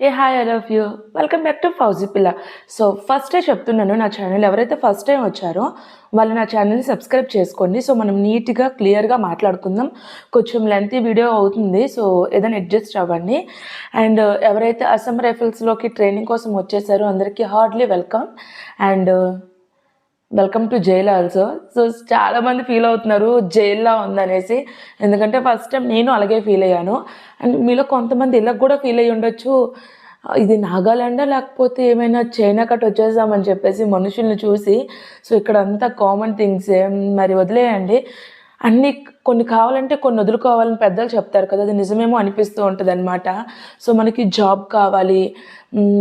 A hi I love you welcome back to fauji పిల్ల. So ఫస్టే చెప్తున్నాను, నా ఛానల్ ఎవరైతే ఫస్ట్ టైం వచ్చారో వాళ్ళు నా ఛానల్ని సబ్స్క్రైబ్ చేసుకోండి. సో మనం నీట్గా క్లియర్గా మాట్లాడుకుందాం. కొంచెం లెంతీ వీడియో అవుతుంది, సో ఏదైనా అడ్జస్ట్ అవ్వండి. అండ్ ఎవరైతే అస్సాం రైఫిల్స్లోకి ట్రైనింగ్ కోసం వచ్చేసారో అందరికీ hardly welcome and welcome to jail also. So చాలామంది ఫీల్ అవుతున్నారు జైల్లో ఉందనేసి, ఎందుకంటే ఫస్ట్ టైం నేను అలాగే ఫీల్ అయ్యాను. అండ్ మీలో కొంతమంది ఇలా కూడా ఫీల్ అయ్యి ఉండొచ్చు, ఇది నాగాలాండా లేకపోతే ఏమైనా చైనా కట్ వచ్చేద్దామని చెప్పేసి మనుషుల్ని చూసి. సో ఇక్కడ అంతా కామన్ థింగ్సే, మరి వదిలేయండి. అన్నీ కొన్ని కావాలంటే కొన్ని వదులుకోవాలని పెద్దలు చెప్తారు కదా, అది నిజమేమో అనిపిస్తూ ఉంటుంది అనమాట. సో మనకి జాబ్ కావాలి,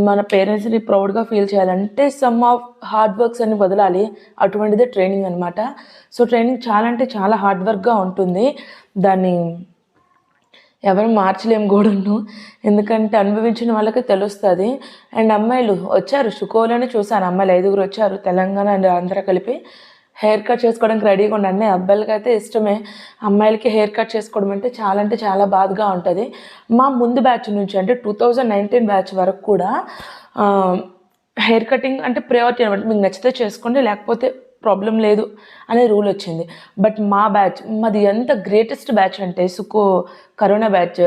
మన పేరెంట్స్ని ప్రౌడ్గా ఫీల్ చేయాలంటే సమ్ ఆఫ్ హార్డ్ వర్క్స్ అన్ని వదలాలి. అటువంటిదే ట్రైనింగ్ అనమాట. సో ట్రైనింగ్ చాలా అంటే చాలా హార్డ్ వర్క్గా ఉంటుంది, దాన్ని ఎవరు మార్చలేము కూడాను, ఎందుకంటే అనుభవించిన వాళ్ళకి తెలుస్తుంది. అండ్ అమ్మాయిలు వచ్చారు, షుకోలోనే చూశాను, అమ్మాయిలు 5 వచ్చారు, తెలంగాణ అండ్ ఆంధ్ర కలిపి. హెయిర్ కట్ చేసుకోవడానికి రెడీగా ఉండి, అన్నీ అబ్బాయిలకి అయితే ఇష్టమే, అమ్మాయిలకి హెయిర్ కట్ చేసుకోవడం అంటే చాలా బాధగా ఉంటుంది. మా ముందు బ్యాచ్ నుంచి అంటే 2019 బ్యాచ్ వరకు కూడా హెయిర్ కటింగ్ అంటే ప్రయారిటీ అనమాట. మీకు నచ్చితే చేసుకోండి, లేకపోతే ప్రాబ్లం లేదు అనే రూల్ వచ్చింది. బట్ మా బ్యాచ్, మాది ఎంత గ్రేటెస్ట్ బ్యాచ్ అంటే కరోనా బ్యాచ్.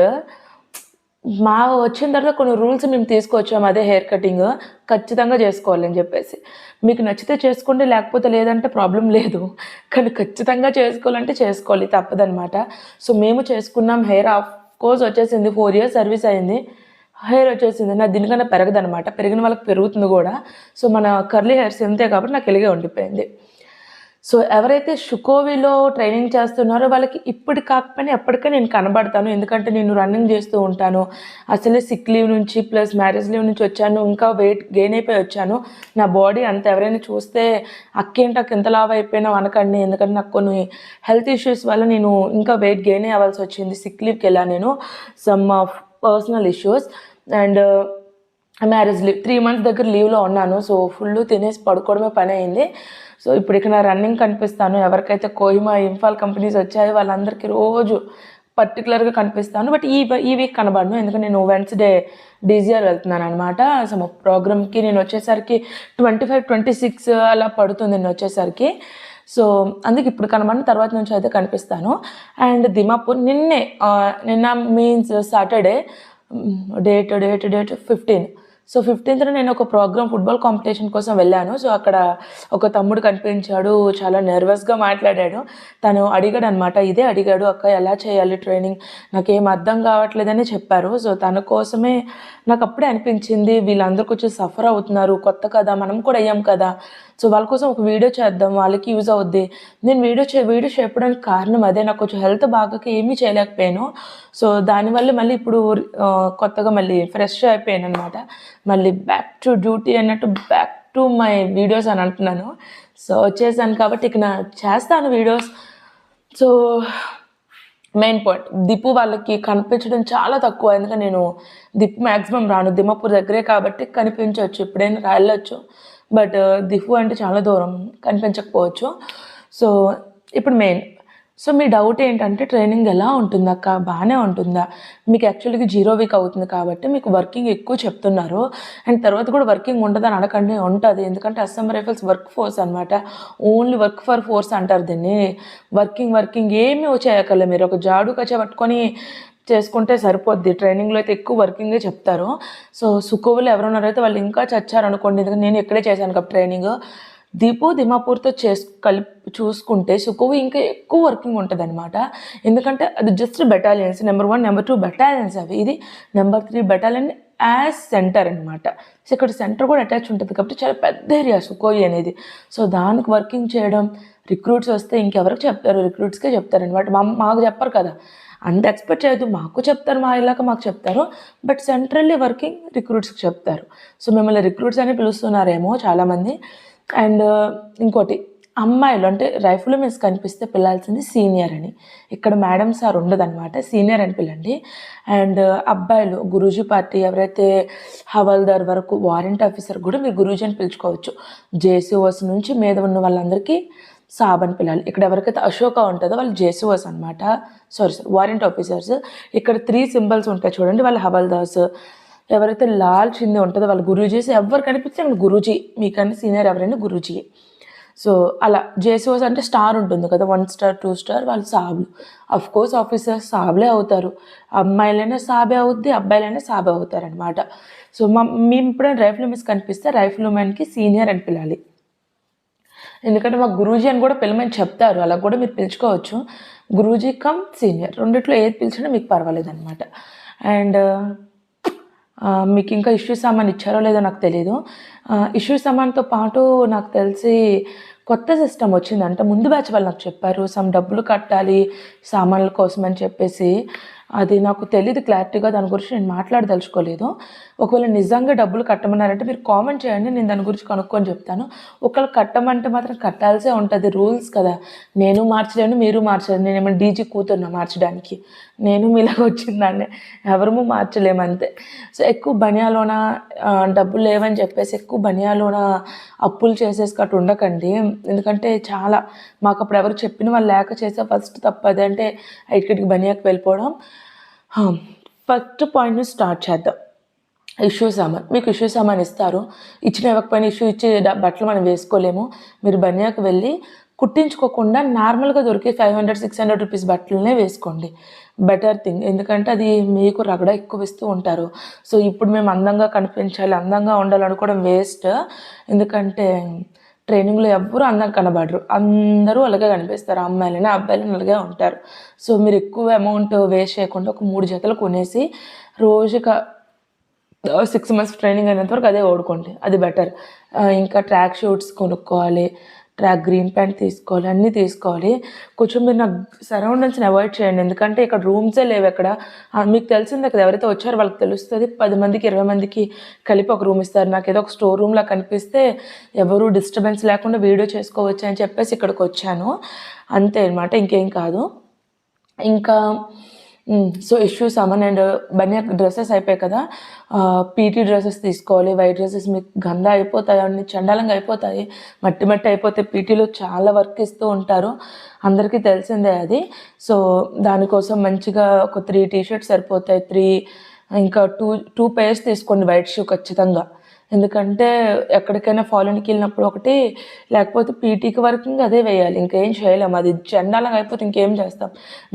మా వచ్చిన తర్వాత కొన్ని రూల్స్ మేము తీసుకొచ్చాము, అదే హెయిర్ కటింగ్ ఖచ్చితంగా చేసుకోవాలని చెప్పేసి. మీకు నచ్చితే చేసుకోండి, లేకపోతే లేదంటే ప్రాబ్లం లేదు, కానీ ఖచ్చితంగా చేసుకోవాలంటే చేసుకోవాలి, తప్పదనమాట. సో మేము చేసుకున్నాం. హెయిర్ ఆఫ్ కోర్స్ వచ్చేసింది, 4 years సర్వీస్ అయింది, హెయిర్ వచ్చేసింది. నాకు దీనికన్నా పెరగదనమాట, పెరిగిన వాళ్ళకి పెరుగుతుంది కూడా. సో మన కర్లీ హెయిర్స్ ఎంతే కాబట్టి నాకు ఇలాగే ఉండిపోయింది. సో ఎవరైతే షుకోవిలో ట్రైనింగ్ చేస్తున్నారో వాళ్ళకి ఇప్పుడు కాకపోయినా ఎప్పటికీ నేను కనబడతాను, ఎందుకంటే నేను రన్నింగ్ చేస్తూ ఉంటాను. అసలే సిక్ లీవ్ నుంచి ప్లస్ మ్యారేజ్ లీవ్ నుంచి వచ్చాను, ఇంకా వెయిట్ గెయిన్ అయిపోయి వచ్చాను. నా బాడీ అంత ఎవరైనా చూస్తే అక్కేంటకు ఎంత లావ్ అయిపోయినావు అనకండి, ఎందుకంటే నాకు కొన్ని హెల్త్ ఇష్యూస్ వల్ల నేను ఇంకా వెయిట్ గెయిన్ అవ్వాల్సి వచ్చింది. సిక్ లీవ్కి వెళ్ళాను నేను, some of personal issues. And marriage leave 3 months దగ్గర లీవ్లో ఉన్నాను. సో ఫుల్ తినేసి పడుకోవడమే పని అయింది. సో ఇప్పుడు ఇక నా రన్నింగ్ కనిపిస్తాను. ఎవరికైతే కోహిమా ఇంఫాల్ కంపెనీస్ వచ్చాయో వాళ్ళందరికీ రోజు పర్టికులర్గా కనిపిస్తాను. బట్ ఈ వీక్ కనబడను, ఎందుకంటే నేను వెన్స్డే డీజీఆర్ వెళ్తున్నాను అనమాట. సో మా ప్రోగ్రామ్కి నేను వచ్చేసరికి 25-26 అలా పడుతుంది నేను వచ్చేసరికి. సో అందుకే ఇప్పుడు కనబడిన, తర్వాత నుంచి అయితే కనిపిస్తాను. అండ్ దిమాపూర్ నిన్న means Saturday, date 15. So 15th నేను ఒక ప్రోగ్రామ్ ఫుట్బాల్ కాంపిటీషన్ కోసం వెళ్ళాను. సో అక్కడ ఒక తమ్ముడు కనిపించాడు, చాలా నర్వస్గా మాట్లాడాడు. తను అడిగాడు అనమాట, ఇదే అడిగాడు, అక్క ఎలా చేయాలి ట్రైనింగ్, నాకేం అర్థం కావట్లేదని చెప్పారు. సో తన కోసమే నాకు అప్పుడే అనిపించింది, వీళ్ళందరూ కొంచెం సఫర్ అవుతున్నారు, కొత్త కదా, మనం కూడా అయ్యాం కదా, సో వాళ్ళ కోసం ఒక వీడియో చేద్దాం, వాళ్ళకి యూజ్ అవుద్ది. నేను వీడియో చెప్పడానికి కారణం అదే, నాకు కొంచెం హెల్త్ బాగాక ఏమీ చేయలేకపోయాను. సో దానివల్ల మళ్ళీ ఇప్పుడు కొత్తగా మళ్ళీ ఫ్రెష్ అయిపోయాను అనమాట. మళ్ళీ బ్యాక్ టు డ్యూటీ అన్నట్టు, బ్యాక్ టు మై వీడియోస్ అని అంటున్నాను. సో వచ్చేసాను కాబట్టి ఇక చేస్తాను వీడియోస్. సో మెయిన్ పాయింట్, దిప్పు వాళ్ళకి కనిపించడం చాలా తక్కువ, ఎందుకంటే నేను దిప్పు మ్యాక్సిమం రాను, దిమాపూర్ దగ్గరే కాబట్టి కనిపించవచ్చు, ఎప్పుడైనా వెళ్ళొచ్చు. బట్ దిప్పు అంటే చాలా దూరం, కనిపించకపోవచ్చు. సో ఇప్పుడు మెయిన్, సో మీ డౌట్ ఏంటంటే ట్రైనింగ్ ఎలా ఉంటుంది అక్క, బాగానే ఉంటుందా? మీకు యాక్చువల్గా 0 week అవుతుంది కాబట్టి మీకు వర్కింగ్ ఎక్కువ చెప్తున్నారు. అండ్ తర్వాత కూడా వర్కింగ్ ఉంటుందని అడగండి, ఉంటుంది. ఎందుకంటే అస్సాం రైఫిల్స్ వర్క్ ఫోర్స్ అనమాట, ఓన్లీ వర్క్ ఫర్ ఫోర్స్ అంటారు దీన్ని. వర్కింగ్ ఏమీ చేయగల, మీరు ఒక జాడు కచ్చ పట్టుకొని చేసుకుంటే సరిపోద్ది. ట్రైనింగ్లో అయితే ఎక్కువ వర్కింగే చెప్తారు. సో సుకోవిలో ఎవరున్నారైతే వాళ్ళు ఇంకా చచ్చారనుకోండి, ఎందుకంటే నేను ఇక్కడే చేశాను కాబట్టి ట్రైనింగ్. దిమాపూర్తో కలిపి చూసుకుంటే సుకోవి ఇంకా ఎక్కువ వర్కింగ్ ఉంటుంది అనమాట. ఎందుకంటే అది just battalions, number 1 number 2 battalions అవి, ఇది నెంబర్ 3 బెటాలియన్ యాజ్ సెంటర్ అనమాట. సో ఇక్కడ సెంటర్ కూడా అటాచ్ ఉంటుంది కాబట్టి చాలా పెద్ద ఏరియా సుకోవి అనేది. సో దానికి వర్కింగ్ చేయడం, రిక్రూట్స్ వస్తే ఇంకెవరికి చెప్తారు, రిక్రూట్స్కే చెప్తారనమాట, మాకు చెప్పరు కదా, అంత ఎక్స్పెక్ట్ చేయదు, మాకు చెప్తారు, మా ఇలాక మాకు చెప్తారు, బట్ సెంట్రల్లీ వర్కింగ్ రిక్రూట్స్కి చెప్తారు. సో మిమ్మల్ని రిక్రూట్స్ అని పిలుస్తున్నారేమో చాలామంది. అండ్ ఇంకోటి, అమ్మాయిలు అంటే రైఫిల్ మిస్ కనిపిస్తే పిలాల్సింది సీనియర్ అని, ఇక్కడ మేడం సార్ ఉండదన్నమాట, సీనియర్ అని పిల్లండి. అండ్ అబ్బాయిలు గురూజీ పార్టీ, ఎవరైతే హవాల్దార్ వరకు వారెంట్ ఆఫీసర్ కూడా మీరు గురూజీ అని పిలుచుకోవచ్చు. జేసీఓస్ నుంచి మీద ఉన్న వాళ్ళందరికీ సాబ్ అని పిలాలి. ఇక్కడ ఎవరికైతే అశోక ఉంటుందో వాళ్ళు జేసీఓస్ అనమాట, సారీ వారెంట్ ఆఫీసర్స్. ఇక్కడ 3 symbols ఉంటాయి చూడండి, వాళ్ళు హవాల్దార్స్. ఎవరైతే లాల్ చింది ఉంటుందో వాళ్ళ గురూజీస్, ఎవరు కనిపిస్తే వాళ్ళు గురూజీ, మీకన్నా సీనియర్ ఎవరైనా గురూజీ. సో అలా జేసీఓస్ అంటే స్టార్ ఉంటుంది కదా, 1 స్టార్ 2 స్టార్, వాళ్ళు సాబ్లు. అఫ్ కోర్స్ ఆఫీసర్స్ సాబ్లే అవుతారు, అమ్మాయిలైనా సాబే అవుద్ది, అబ్బాయిలైనా సాబే అవుతారు అనమాట. సో మేము ఇప్పుడైనా రైఫిల్ మిస్ కనిపిస్తే రైఫిల్ ఉమెన్కి సీనియర్ అని పిలాలి. ఎందుకంటే మాకు గురూజీ అని కూడా పిలమని చెప్తారు, అలా కూడా మీరు పిలుచుకోవచ్చు. గురూజీ కమ్ సీనియర్, రెండిట్లో ఏది పిలిచినా మీకు పర్వాలేదు అనమాట. అండ్ మీకు ఇంకా ఇష్యూ సామాన్ ఇచ్చారో లేదో నాకు తెలీదు. ఇష్యూ సామాన్తో పాటు నాకు తెలిసి కొత్త సిస్టమ్ వచ్చిందంట. ముందు బ్యాచ్ వాళ్ళు నాకు చెప్పారు, సమ్ డబ్బులు కట్టాలి సామాన్ల కోసం అని చెప్పేసి. అది నాకు తెలియదు క్లారిటీగా, దాని గురించి నేను మాట్లాడదలుచుకోలేదు. ఒకవేళ నిజంగా డబ్బులు కట్టమన్నారంటే మీరు కామెంట్ చేయండి, నేను దాని గురించి కనుక్కొని చెప్తాను. ఒకవేళ కట్టమంటే మాత్రం కట్టాల్సే ఉంటుంది, రూల్స్ కదా. నేను మార్చలేను, మీరు మార్చలేను. నేను ఏమైనా డీజీ కూతున్నా మార్చడానికి? నేను మీలాగా వచ్చిందాన్ని, ఎవరము మార్చలేము అంతే. సో ఎక్కువ బనియాలోన డబ్బులు లేవని చెప్పేసి ఎక్కువ బనియాలోన అప్పులు చేసేసి కట్టు ఉండకండి. ఎందుకంటే చాలా మాకు అప్పుడు ఎవరు చెప్పిన వాళ్ళు లేక చేసే ఫస్ట్ తప్పు అదంటే ఇక్కడికి బనియాకి వెళ్ళిపోవడం. ఫస్ట్ పాయింట్ స్టార్ట్ చేద్దాం. ఇష్యూ సామాన్, మీకు ఇష్యూ సామాన్ ఇస్తారు, ఇచ్చిన ఇవ్వకపోయినా ఇష్యూ ఇచ్చి బట్టలు మనం వేసుకోలేము. మీరు బనియాకి వెళ్ళి కుట్టించుకోకుండా నార్మల్గా దొరికే 500-600 రూపీస్ బట్టలనే వేసుకోండి, బెటర్ థింగ్. ఎందుకంటే అది మీకు రగడ ఎక్కువ ఇస్తూ ఉంటారు. సో ఇప్పుడు మేము అందంగా కనిపించాలి, అందంగా ఉండాలనుకోవడం వేస్ట్. ఎందుకంటే ట్రైనింగ్లో ఎవ్వరూ అందంగా కనబడరు, అందరూ అలాగే కనిపిస్తారు, అమ్మాయిలైనా అబ్బాయిలైనా అలాగే ఉంటారు. సో మీరు ఎక్కువ అమౌంట్ వేస్ట్ చేయకుండా ఒక 3 జతలు కొనేసి రోజుగా 6 మంత్స్ ట్రైనింగ్ అయినంత వరకు అదే ఓడుకోండి, అది బెటర్. ఇంకా ట్రాక్ షూట్స్ కొనుక్కోవాలి, ట్రాక్ గ్రీన్ ప్యాంట్ తీసుకోవాలి, అన్నీ తీసుకోవాలి. కొంచెం మీరు నాకు సరౌండింగ్స్ని అవాయిడ్ చేయండి, ఎందుకంటే ఇక్కడ రూమ్సే లేవు ఎక్కడ. మీకు తెలిసిందే కదా, ఎవరైతే వచ్చారో వాళ్ళకి తెలుస్తుంది. 10 మందికి 20 మందికి కలిపి ఒక రూమ్ ఇస్తారు. నాకు ఏదో ఒక స్టోర్ రూమ్లా కనిపిస్తే ఎవరు డిస్టర్బెన్స్ లేకుండా వీడియో చేసుకోవచ్చు అని చెప్పేసి ఇక్కడికి వచ్చాను, అంతే అనమాట, ఇంకేం కాదు. ఇంకా సో ఇష్యూ సామాన్ అండ్ బనియా డ్రెస్సెస్ అయిపోయాయి కదా. పీటీ డ్రెస్సెస్ తీసుకోవాలి. వైట్ డ్రెస్సెస్ మీకు గంధ అయిపోతాయి, అన్ని చండాలంగా అయిపోతాయి, మట్టి మట్టి అయిపోతాయి. పీటీలో చాలా వర్క్ ఇస్తూ ఉంటారు, అందరికీ తెలిసిందే అది. సో దానికోసం మంచిగా ఒక 3 టీషర్ట్స్ సరిపోతాయి, 3 ఇంకా 2 పేర్స్ తీసుకోండి వైట్ షూ ఖచ్చితంగా. ఎందుకంటే ఎక్కడికైనా ఫారెన్కి వెళ్ళినప్పుడు ఒకటి, లేకపోతే పీటీకి వరకు ఇంకా అదే వేయాలి, ఇంకేం చేయలేము. అది చండాలంగా అయిపోతే ఇంకేం చేస్తాం.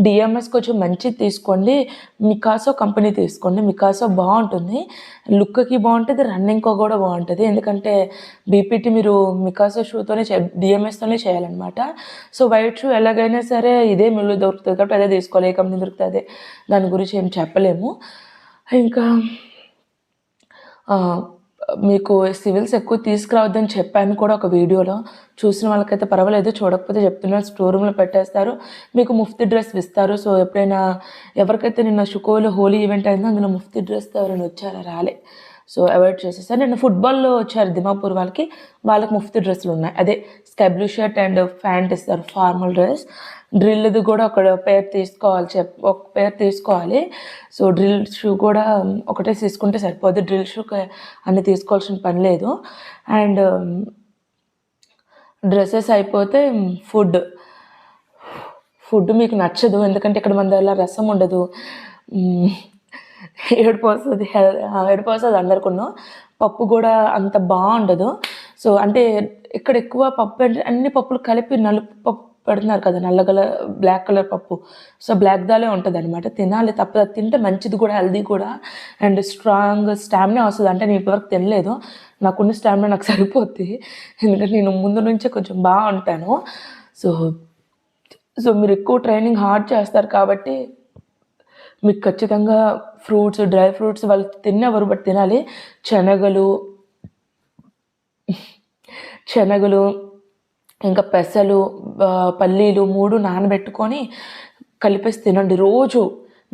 డిఎంఎస్ కొంచెం మంచిది తీసుకోండి, మికాసో కంపెనీ తీసుకోండి, మికాసో బాగుంటుంది, లుక్కి బాగుంటుంది, రన్నింగ్కో కూడా బాగుంటుంది. ఎందుకంటే బీపీటీ మీరు మికాసో షూతోనే డిఎంఎస్తోనే చేయాలన్నమాట. సో వైట్ షూ ఎలాగైనా సరే ఇదే మిల్లు దొరుకుతుంది కాబట్టి అదే తీసుకోవాలి, ఏ కంపెనీ దొరుకుతుంది అదే, దాని గురించి ఏం చెప్పలేము. ఇంకా మీకు సివిల్స్ ఎక్కువ తీసుకురావద్దని చెప్పాను కూడా ఒక వీడియోలో, చూసిన వాళ్ళకైతే పర్వాలేదు, చూడకపోతే చెప్తున్నాను. స్టోర్ రూమ్లో పెట్టేస్తారు, మీకు ముఫ్తీ డ్రెస్ ఇస్తారు. సో ఎప్పుడైనా ఎవరికైతే నిన్న షుకోలో హోలీ ఈవెంట్ అయిందో అందులో ముఫ్తీ డ్రెస్తో ఎవరైనా వచ్చారా, రాలే. సో అవాయిడ్ చేసేసారు. నిన్న ఫుట్బాల్లో వచ్చారు దిమాపూర్ వాళ్ళకి ముఫ్తీ డ్రెస్సులు ఉన్నాయి, అదే sky blue shirt and pant ఇస్తారు, ఫార్మల్ డ్రెస్. డ్రిల్ది కూడా ఒక పేర్ తీసుకోవాలి, ఒక పేర్ తీసుకోవాలి. సో డ్రిల్ షూ కూడా ఒకటే తీసుకుంటే సరిపోద్ది, డ్రిల్ షూ అన్ని తీసుకోవాల్సిన పని లేదు. అండ్ డ్రెస్సెస్ అయిపోతే ఫుడ్ మీకు నచ్చదు, ఎందుకంటే ఇక్కడ మన దగ్గర రసం ఉండదు, ఏడుపు వస్తుంది అందరికన్నా. పప్పు కూడా అంత బాగుండదు. సో అంటే ఇక్కడ ఎక్కువ పప్పు అంటే అన్ని పప్పులు కలిపి నలుపు పప్పు పెడుతున్నారు కదా, నల్ల కలర్ బ్లాక్ కలర్ పప్పు. సో బ్లాక్ దాలే ఉంటుంది అనమాట, తినాలి తప్పదు, అది తింటే మంచిది కూడా, హెల్దీ కూడా, అండ్ స్ట్రాంగ్ స్టామినా వస్తుంది. అంటే నేను ఇప్పటివరకు తినలేదు, నాకున్న స్టామినా నాకు సరిపోద్ది, ఎందుకంటే నేను ముందు నుంచే కొంచెం బాగుంటాను. సో మీరు ఎక్కువ ట్రైనింగ్ హార్డ్ చేస్తారు కాబట్టి మీకు ఖచ్చితంగా ఫ్రూట్స్, డ్రై ఫ్రూట్స్ వాళ్ళు తినేవారు బట్ తినాలి. శనగలు ఇంకా పెసలు, పల్లీలు 3 నానబెట్టుకొని కలిపేసి తినండి రోజు.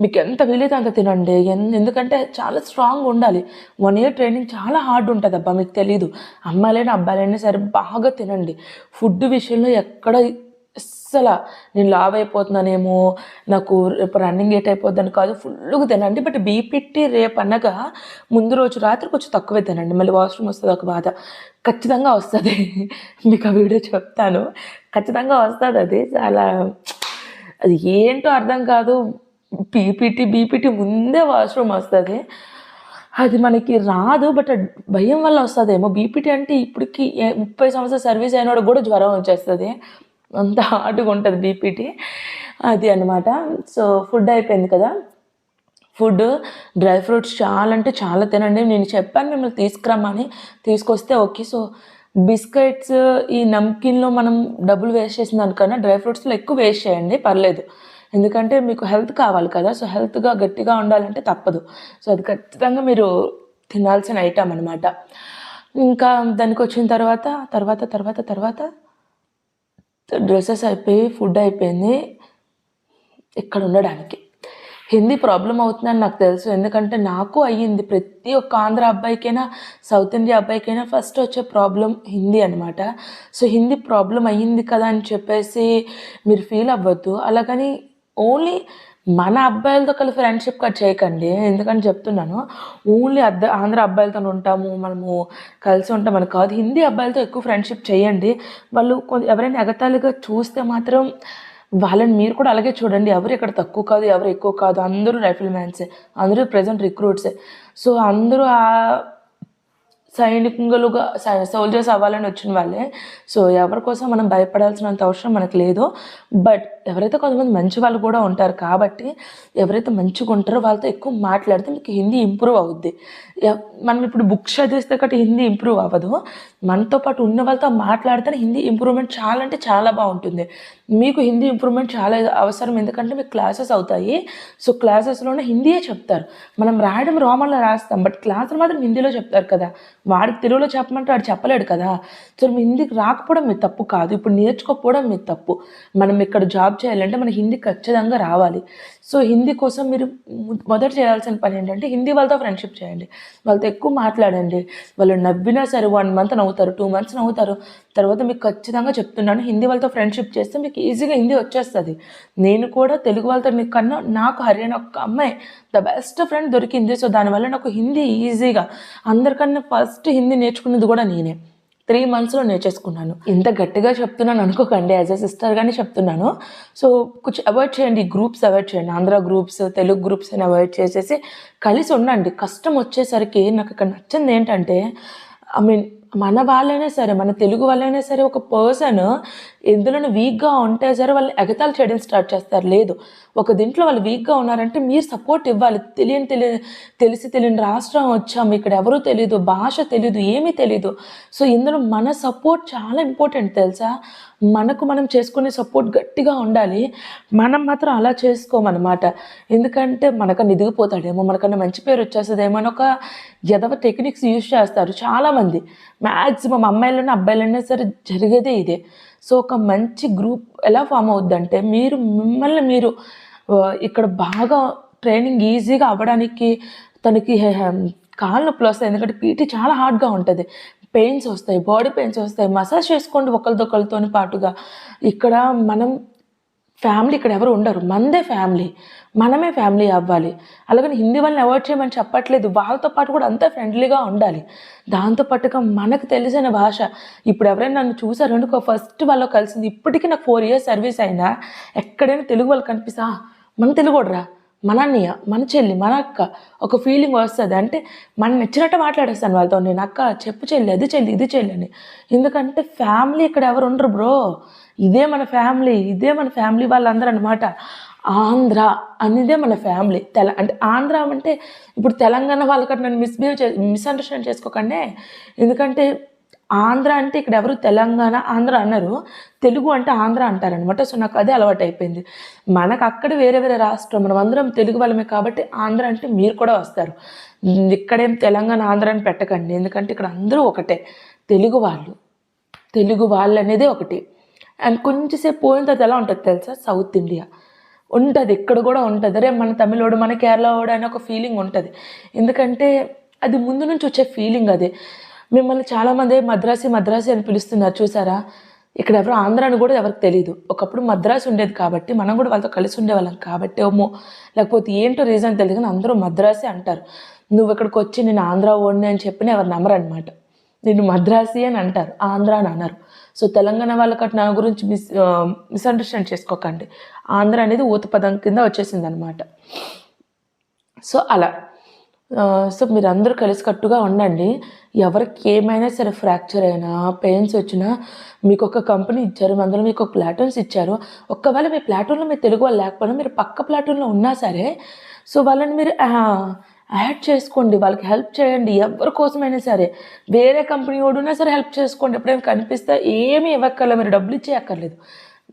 మీకు ఎంత వీలైతే అంత తినండి, ఎందుకంటే చాలా స్ట్రాంగ్ ఉండాలి. 1 ఇయర్ ట్రైనింగ్ చాలా హార్డ్ ఉంటుంది అబ్బా, మీకు తెలీదు. అమ్మాయిలైనా అబ్బాయిలైనా సరే బాగా తినండి. ఫుడ్ విషయంలో ఎక్కడ అస్సలు నేను లావ్ అయిపోతున్నానేమో, నాకు రేపు రన్నింగ్ లేట్ అయిపోద్దని కాదు, ఫుల్గా తినండి. బట్ బీపీటీ రేపు అనగా ముందు రోజు రాత్రి కొంచెం తక్కువే తినండి, మళ్ళీ వాష్రూమ్ వస్తుంది ఒక బాధ, ఖచ్చితంగా వస్తుంది. మీకు ఆ వీడియో చెప్తాను, ఖచ్చితంగా వస్తుంది. అది చాలా, అది ఏంటో అర్థం కాదు, బీపీటీ ముందే వాష్రూమ్ వస్తుంది. అది మనకి రాదు. బట్ భయం వల్ల వస్తుందేమో. బీపీటీ అంటే ఇప్పటికి 30 సంవత్సరాల సర్వీస్ అయినోడికి కూడా జ్వరం వచ్చేస్తుంది. అంత హార్డ్గా ఉంటుంది బీపీటీ. అది అనమాట. సో ఫుడ్ అయిపోయింది కదా. ఫుడ్ డ్రై ఫ్రూట్స్ చాలా అంటే చాలా తినండి. నేను చెప్పాను మిమ్మల్ని తీసుకురమ్మని, తీసుకొస్తే ఓకే. సో బిస్కెట్స్, ఈ నమ్కిన్లో మనం డబ్బులు వేస్ట్ చేసిన దానికన్నా డ్రై ఫ్రూట్స్లో ఎక్కువ వేస్ట్ చేయండి, పర్లేదు. ఎందుకంటే మీకు హెల్త్ కావాలి కదా. సో హెల్త్గా గట్టిగా ఉండాలంటే తప్పదు. సో అది ఖచ్చితంగా మీరు తినాల్సిన ఐటమ్ అనమాట. ఇంకా దానికి వచ్చిన తర్వాత తర్వాత తర్వాత తర్వాత డ్రెస్సెస్ అయిపోయి ఫుడ్ అయిపోయింది. ఇక్కడ ఉండడానికి హిందీ ప్రాబ్లం అవుతుందని నాకు తెలుసు. ఎందుకంటే నాకు అయ్యింది. ప్రతి ఒక్క ఆంధ్ర అబ్బాయికైనా సౌత్ ఇండియా అబ్బాయికైనా ఫస్ట్ వచ్చే ప్రాబ్లం హిందీ అనమాట. సో హిందీ ప్రాబ్లం అయ్యింది కదా అని చెప్పేసి మీరు ఫీల్ అవ్వద్దు. అలాగని ఓన్లీ మన అబ్బాయిలతో కలిసి ఫ్రెండ్షిప్ కట్ చేయకండి. ఎందుకని చెప్తున్నాను, ఓన్లీ ఆంధ్ర అబ్బాయిలతో ఉంటాము మనము కలిసి ఉంటామని కాదు. హిందీ అబ్బాయిలతో ఎక్కువ ఫ్రెండ్షిప్ చేయండి. వాళ్ళు ఎవరైనా ఎగతాళిగా చూస్తే మాత్రం వాళ్ళని మీరు కూడా అలాగే చూడండి. ఎవరు ఇక్కడ తక్కువ కాదు, ఎవరు ఎక్కువ కాదు. అందరూ రైఫిల్ మ్యాన్సే, అందరూ ప్రజెంట్ రిక్రూట్సే. సో అందరూ సైనికులుగా సోల్జర్స్ అవ్వాలని వచ్చిన వాళ్ళే. సో ఎవరి కోసం మనం భయపడాల్సినంత అవసరం మనకు లేదు. బట్ ఎవరైతే కొంతమంది మంచి వాళ్ళు కూడా ఉంటారు కాబట్టి ఎవరైతే మంచిగా ఉంటారో వాళ్ళతో ఎక్కువ మాట్లాడితే మీకు హిందీ ఇంప్రూవ్ అవుద్ది. మనం ఇప్పుడు బుక్స్ చదివిస్తే కాబట్టి హిందీ ఇంప్రూవ్ అవ్వదు. మనతో పాటు ఉన్న వాళ్ళతో మాట్లాడితే హిందీ ఇంప్రూవ్మెంట్ చాలా అంటే చాలా బాగుంటుంది. మీకు హిందీ ఇంప్రూవ్మెంట్ చాలా అవసరం. ఎందుకంటే మీకు క్లాసెస్ అవుతాయి. సో క్లాసెస్లోనే హిందీయే చెప్తారు. మనం రాయడం రోమన్లో రాస్తాం, బట్ క్లాసులు మాత్రం హిందీలో చెప్తారు కదా. వాడికి తెలుగులో చెప్పమంటే వాడు చెప్పలేడు కదా. సో మీ హిందీకి రాకపోవడం మీ తప్పు కాదు, ఇప్పుడు నేర్చుకోకపోవడం మీ తప్పు. మనం ఇక్కడ జాబ్ చేయాలంటే మన హిందీ ఖచ్చితంగా రావాలి. సో హిందీ కోసం మీరు మొదట చేయాల్సిన పని ఏంటంటే హిందీ వాళ్ళతో ఫ్రెండ్షిప్ చేయండి, వాళ్ళతో ఎక్కువ మాట్లాడండి. వాళ్ళు నవ్వినా సరే 1 మంత్ నవ్వుతారు, 2 మంత్స్ నవ్వుతారు. తర్వాత మీకు ఖచ్చితంగా చెప్తున్నాను, హిందీ వాళ్ళతో ఫ్రెండ్షిప్ చేస్తే మీకు ఈజీగా హిందీ వచ్చేస్తుంది. నేను కూడా తెలుగు వాళ్ళతో కన్నా నాకు హర్యానా ఒక అమ్మాయి ద బెస్ట్ ఫ్రెండ్ దొరికింది. సో దానివల్ల నాకు హిందీ ఈజీగా, అందరికన్నా ఫస్ట్ హిందీ నేర్చుకున్నది కూడా నేనే. 3 monthsలో నేర్చేసుకున్నాను. ఇంత గట్టిగా చెప్తున్నాను అనుకోకండి, యాజ్ ఎ సిస్టర్గానే చెప్తున్నాను. సో కొంచెం అవాయిడ్ చేయండి, గ్రూప్స్ అవాయిడ్ చేయండి. ఆంధ్ర గ్రూప్స్, తెలుగు గ్రూప్స్ అని అవాయిడ్ చేసేసి కలిసి ఉండండి. కష్టం వచ్చేసరికి నాకు ఇక్కడ నచ్చింది ఏంటంటే, మన వాళ్ళైనా సరే, మన తెలుగు వాళ్ళైనా సరే, ఒక పర్సన్ ఎందులోనూ వీక్గా ఉంటే సరే వాళ్ళు ఎగతాళి చేయడం స్టార్ట్ చేస్తారు. లేదు, ఒక దీంట్లో వాళ్ళు వీక్గా ఉన్నారంటే మీరు సపోర్ట్ ఇవ్వాలి. తెలియని రాష్ట్రం వచ్చాము, ఇక్కడ ఎవరూ తెలీదు, భాష తెలీదు, ఏమీ తెలీదు. సో ఇందులో మన సపోర్ట్ చాలా ఇంపార్టెంట్ తెలుసా. మనకు మనం చేసుకునే సపోర్ట్ గట్టిగా ఉండాలి. మనం మాత్రం అలా చేసుకోమన్నమాట. ఎందుకంటే మనకన్నా ఎదిగిపోతాడేమో, మనకన్నా మంచి పేరు వచ్చేస్తుందేమో అని ఒక ఎదవ టెక్నిక్స్ యూజ్ చేస్తారు చాలామంది. మ్యాక్సిమం అమ్మాయిలైనా అబ్బాయిలైనా సరే జరిగేదే ఇదే. సో ఒక మంచి గ్రూప్ ఎలా ఫామ్ అవుద్దంటే, మిమ్మల్ని మీరు ఇక్కడ బాగా ట్రైనింగ్ ఈజీగా అవ్వడానికి, తనకి కాళ్ళ నొప్పులు వస్తాయి. ఎందుకంటే పీటీ చాలా హార్డ్గా ఉంటుంది, పెయిన్స్ వస్తాయి, బాడీ పెయిన్స్ వస్తాయి. మసాజ్ చేసుకోండి ఒకరితో పాటుగా. ఇక్కడ మనం ఫ్యామిలీ, ఇక్కడ ఎవరు ఉండరు, మనదే ఫ్యామిలీ, మనమే ఫ్యామిలీ అవ్వాలి. అలాగని హిందీ వాళ్ళని అవాయిడ్ చేయమని చెప్పట్లేదు, వాళ్ళతో పాటు కూడా అంతా ఫ్రెండ్లీగా ఉండాలి. దాంతోపాటుగా మనకు తెలిసిన భాష. ఇప్పుడు ఎవరైనా నన్ను చూసారనుకో, ఫస్ట్ వాళ్ళు కలిసింది, ఇప్పటికీ నాకు 4 years సర్వీస్ అయినా ఎక్కడైనా తెలుగు వాళ్ళు కనిపిస్తా, మన తెలుగురా, మన అన్నయ్య, మన చెల్లి, మన అక్క, ఒక ఫీలింగ్ వస్తుంది. అంటే మనం నచ్చినట్టు మాట్లాడేస్తాను వాళ్ళతో. నేను అక్క, చెప్పు చెల్లి, అది చెల్లి, ఇది చెల్లి అని. ఎందుకంటే ఫ్యామిలీ ఇక్కడ ఎవరు ఉండరు బ్రో, ఇదే మన ఫ్యామిలీ, ఇదే మన ఫ్యామిలీ వాళ్ళందరూ అనమాట. ఆంధ్ర అనేదే మన ఫ్యామిలీ. అంటే ఆంధ్ర అంటే ఇప్పుడు తెలంగాణ వాళ్ళకట్టు నన్ను మిస్అండర్స్టాండ్ చేసుకోకండి. ఎందుకంటే ఆంధ్ర అంటే ఇక్కడ ఎవరు తెలంగాణ ఆంధ్ర అన్నారు, తెలుగు అంటే ఆంధ్ర అంటారనమాట. సో నాకు అదే అలవాటు అయిపోయింది. మనకు అక్కడ వేరే వేరే రాష్ట్రం, మనం అందరం తెలుగు వాళ్ళమే కాబట్టి ఆంధ్ర అంటే మీరు కూడా వస్తారు. ఇక్కడేం తెలంగాణ ఆంధ్ర అని పెట్టకండి, ఎందుకంటే ఇక్కడ అందరూ ఒకటే, తెలుగు వాళ్ళు అనేదే ఒకటి. అండ్ కొంచెంసేపు పోయిన తర్వాత ఎలా ఉంటుంది తెలుసా, సౌత్ ఇండియా ఉంటుంది, ఇక్కడ కూడా ఉంటుంది. అరే మన తమిళోడు, మన కేరళోడు అనే ఒక ఫీలింగ్ ఉంటుంది. ఎందుకంటే అది ముందు నుంచి వచ్చే ఫీలింగ్ అది. మిమ్మల్ని చాలామంది మద్రాసి అని పిలుస్తున్నారు చూసారా. ఇక్కడ ఎవరు ఆంధ్ర అని కూడా ఎవరికి తెలియదు. ఒకప్పుడు మద్రాసు ఉండేది కాబట్టి మనం కూడా వాళ్ళతో కలిసి ఉండేవాళ్ళం కాబట్టి ఏమో, లేకపోతే ఏంటో రీజన్ తెలియదు కానీ అందరూ మద్రాసి అంటారు. నువ్వు ఇక్కడికి వచ్చి నేను ఆంధ్ర ఓడిని అని చెప్పిన ఎవరు నమ్మరు అనమాట. నేను మద్రాసి అని అంటారు, ఆంధ్ర అని అన్నారు. సో తెలంగాణ వాళ్ళకట్టు నా గురించి మిస్అండర్స్టాండ్ చేసుకోకండి. ఆంధ్ర అనేది ఊత పదం కింద వచ్చేసింది అనమాట. సో అలా. సో మీరందరూ కలిసికట్టుగా ఉండండి. ఎవరికి ఏమైనా సరే ఫ్రాక్చర్ అయినా, పెయిన్స్ వచ్చినా మీకు ఒక కంపెనీ ఇచ్చారు. అందులో మీకు ఒక ప్లాటూన్స్ ఇచ్చారు. ఒకవేళ మీ ప్లాటూన్‌లో మీ తెలుగు వాళ్ళు లేకపోయినా మీరు పక్క ప్లాటూన్‌లో ఉన్నా సరే, సో వాళ్ళని మీరు యాడ్ చేసుకోండి. వాళ్ళకి హెల్ప్ చేయండి. ఎవరి కోసమైనా సరే. వేరే కంపెనీ వాడున్నా సరే హెల్ప్ చేసుకోండి. ఎప్పుడైనా కనిపిస్తే ఏమీ ఇవ్వక్కర్లేదు. మీరు డబ్బులు ఇచ్చేయక్కర్లేదు.